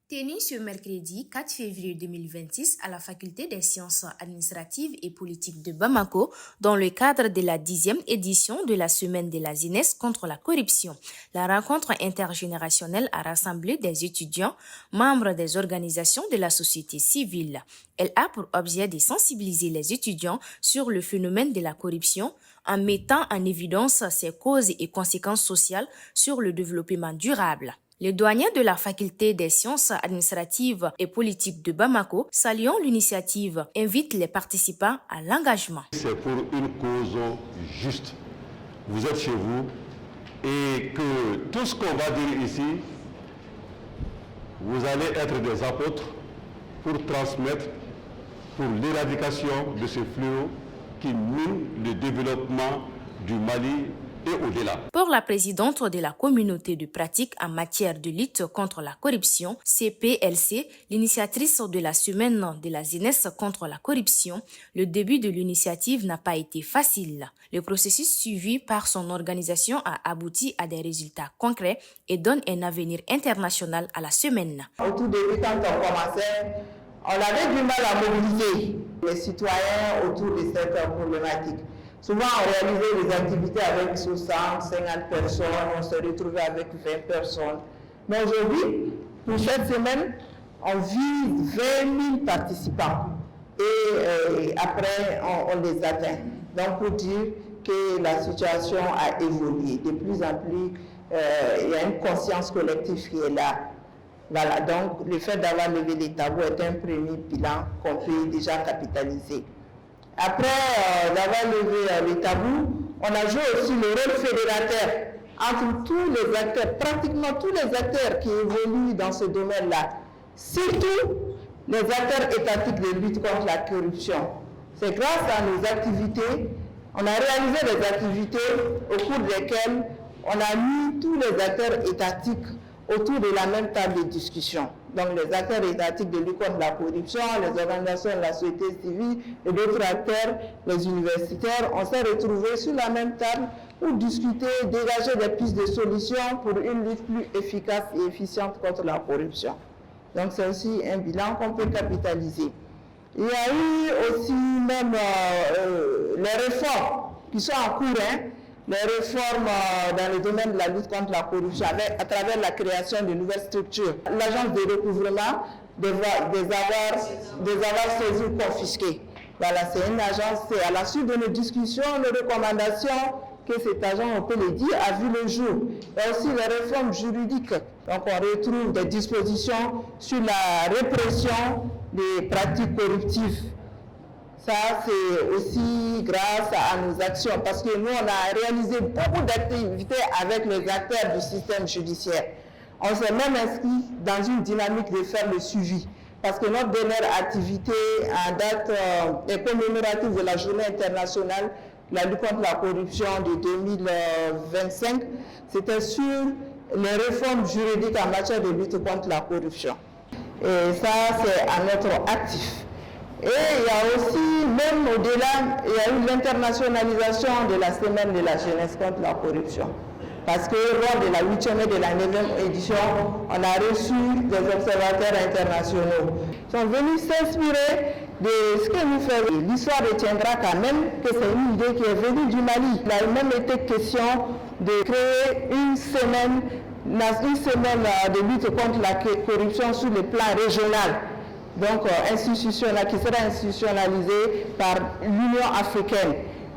Tenu ce mercredi 4 février 2026 à la Faculté des sciences administratives et politiques de Bamako, dans le cadre de la 10e édition de la Semaine de la jeunesse contre la corruption. La rencontre intergénérationnelle a rassemblé des étudiants, membres des organisations de la société civile. Elle a pour objet de sensibiliser les étudiants sur le phénomène de la corruption en mettant en évidence ses causes et conséquences sociales sur le développement durable. Le doyen de la Faculté des sciences administratives et politiques de Bamako, saluant l'initiative, invite les participants à l'engagement. C'est pour une cause juste. Vous êtes chez vous et que tout ce qu'on va dire ici, vous allez être des apôtres pour transmettre, pour l'éradication de ce fléau qui mine le développement du Mali et au-delà. Pour la présidente de la communauté de pratique en matière de lutte contre la corruption, CPLC, l'initiatrice de la semaine de la jeunesse contre la corruption, le début de l'initiative n'a pas été facile. Le processus suivi par son organisation a abouti à des résultats concrets et donne un avenir international à la semaine. Au tout début, quand on commençait, on avait du mal à mobiliser les citoyens autour de cette problématique. Souvent, on réalisait des activités avec 60, 50 personnes, on se retrouvait avec 20 personnes. Mais aujourd'hui, pour cette semaine, on vise 20 000 participants. Et après, on les atteint. Donc, pour dire que la situation a évolué. De plus en plus, il y a une conscience collective qui est là. Voilà, donc le fait d'avoir levé les tabous est un premier bilan qu'on peut déjà capitaliser. Après d'avoir levé les tabous, on a joué aussi le rôle fédérateur entre tous les acteurs, pratiquement tous les acteurs qui évoluent dans ce domaine-là, surtout les acteurs étatiques de lutte contre la corruption. C'est grâce à nos activités, on a réalisé des activités au cours desquelles on a mis tous les acteurs étatiques autour de la même table de discussion. Donc les acteurs étatiques de lutte contre la corruption, les organisations de la société civile et d'autres acteurs, les universitaires, on s'est retrouvés sur la même table pour discuter, dégager des pistes de solutions pour une lutte plus efficace et efficiente contre la corruption. Donc c'est aussi un bilan qu'on peut capitaliser. Il y a eu aussi même les réformes qui sont en cours, les réformes dans le domaine de la lutte contre la corruption à travers la création de nouvelles structures. L'agence de recouvrement des avoirs saisis ou confisqués. Voilà, c'est une agence, c'est à la suite de nos discussions, nos recommandations, que cet agent, on peut le dire, a vu le jour. Il y a aussi les réformes juridiques. Donc on retrouve des dispositions sur la répression des pratiques corruptives. Ça, c'est aussi grâce à nos actions, parce que nous, on a réalisé beaucoup d'activités avec les acteurs du système judiciaire. On s'est même inscrit dans une dynamique de faire le suivi, parce que notre dernière activité en date est commémorative de la Journée internationale de la lutte contre la corruption de 2025. C'était sur les réformes juridiques en matière de lutte contre la corruption. Et ça, c'est à notre actif. Et il y a aussi, même au-delà, il y a eu l'internationalisation de la Semaine de la jeunesse contre la corruption. Parce que lors de la 8e et de la 9e édition, on a reçu des observateurs internationaux. Ils sont venus s'inspirer de ce que nous faisons. L'histoire retiendra quand même que c'est une idée qui est venue du Mali. Il a même été question de créer une semaine de lutte contre la corruption sur le plan régional. Donc institutionnel, qui sera institutionnalisée par l'Union africaine,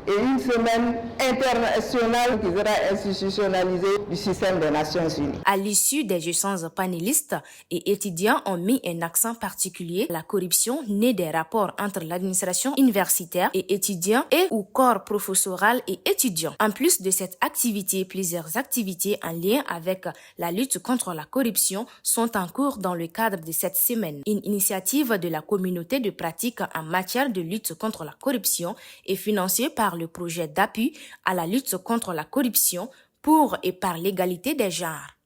et une semaine internationale qui sera institutionnalisée du système des Nations Unies. À l'issue des échanges, panélistes et étudiants ont mis un accent particulier à la corruption née des rapports entre l'administration universitaire et étudiants et ou corps professoral et étudiants. En plus de cette activité, plusieurs activités en lien avec la lutte contre la corruption sont en cours dans le cadre de cette semaine. Une initiative de la communauté de pratique en matière de lutte contre la corruption est financée par le projet d'appui à la lutte contre la corruption pour et par l'égalité des genres.